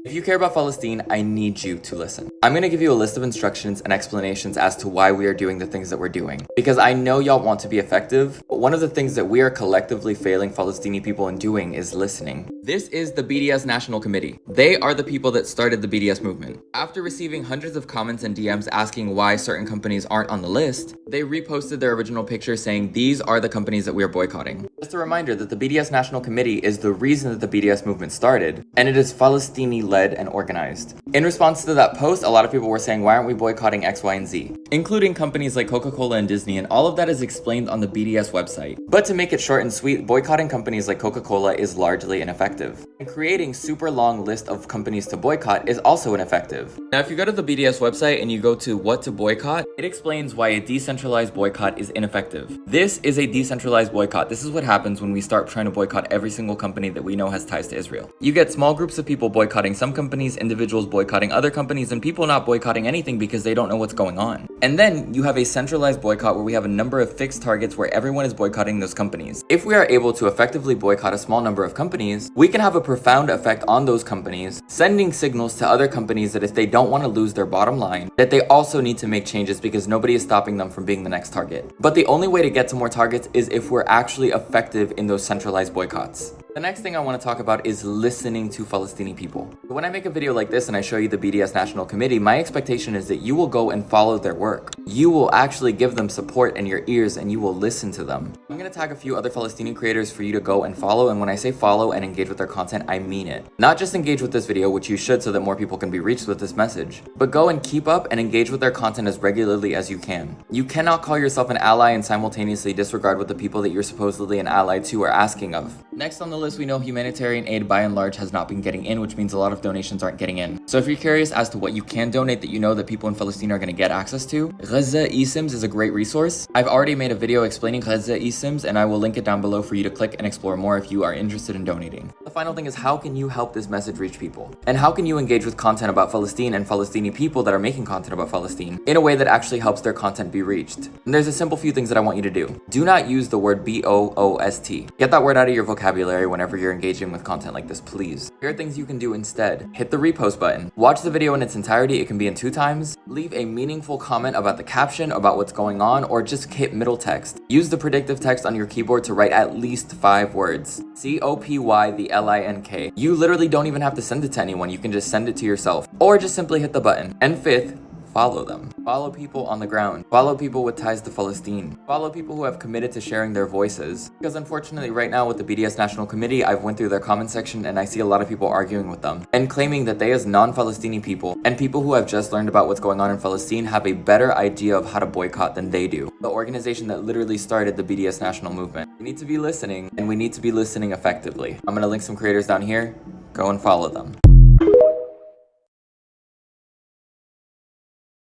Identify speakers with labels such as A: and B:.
A: If you care about Palestine, I need you to listen. I'm gonna give you a list of instructions and explanations as to why we are doing the things that we're doing. Because I know y'all want to be effective, but one of the things that we are collectively failing Palestinian people in doing is listening. This is the BDS National Committee. They are the people that started the BDS movement. After receiving hundreds of comments and DMs asking why certain companies aren't on the list, they reposted their original picture saying these are the companies that we are boycotting. Just a reminder that the BDS National Committee is the reason that the BDS movement started, and it is Palestini-led and organized. In response to that post, a lot of people were saying, why aren't we boycotting X, Y, and Z? Including companies like Coca-Cola and Disney, and all of that is explained on the BDS website. But to make it short and sweet, boycotting companies like Coca-Cola is largely ineffective. And creating super long list of companies to boycott is also ineffective. Now, if you go to the BDS website and you go to what to boycott, it explains why a decentralized boycott is ineffective. This is a decentralized boycott. This is what happens when we start trying to boycott every single company that we know has ties to Israel. You get small groups of people boycotting some companies, individuals boycotting other companies, and people not boycotting anything because they don't know what's going on. And then you have a centralized boycott where we have a number of fixed targets where everyone is boycotting those companies. If we are able to effectively boycott a small number of companies, we can have a profound effect on those companies, sending signals to other companies that if they don't want to lose their bottom line, that they also need to make changes because nobody is stopping them from being the next target. But the only way to get to more targets is if we're actually effective in those centralized boycotts. The next thing I want to talk about is listening to Palestinian people. When I make a video like this and I show you the BDS National Committee, my expectation is that you will go and follow their work. You will actually give them support in your ears and you will listen to them. I'm going to tag a few other Palestinian creators for you to go and follow, and when I say follow and engage with their content, I mean it. Not just engage with this video, which you should so that more people can be reached with this message, but go and keep up and engage with their content as regularly as you can. You cannot call yourself an ally and simultaneously disregard what the people that you're supposedly an ally to are asking of. Next on the list, we know humanitarian aid by and large has not been getting in, which means a lot of donations aren't getting in. So if you're curious as to what you can donate that you know that people in Palestine are going to get access to, Gaza eSIMs is a great resource. I've already made a video explaining Gaza eSIMs and I will link it down below for you to click and explore more if you are interested in donating. The final thing is, how can you help this message reach people? And how can you engage with content about Palestine and Palestinian people that are making content about Palestine in a way that actually helps their content be reached? And there's a simple few things that I want you to do. Do not use the word B-O-O-S-T. Get that word out of your vocabulary whenever you're engaging with content like this, please. Here are things you can do instead. Hit the repost button. Watch the video in its entirety. It can be in 2 times. Leave a meaningful comment about the caption, about what's going on, or just hit middle text. Use the predictive text on your keyboard to write at least 5 words. COPYTHELINK. You literally don't even have to send it to anyone. You can just send it to yourself. Or just simply hit the button. And 5th, follow them. Follow people on the ground. Follow people with ties to Palestine. Follow people who have committed to sharing their voices. Because unfortunately right now with the BDS National Committee, I've went through their comment section and I see a lot of people arguing with them and claiming that they as non-Palestinian people and people who have just learned about what's going on in Palestine have a better idea of how to boycott than they do. The organization that literally started the BDS National Movement. We need to be listening, and we need to be listening effectively. I'm going to link some creators down here. Go and follow them.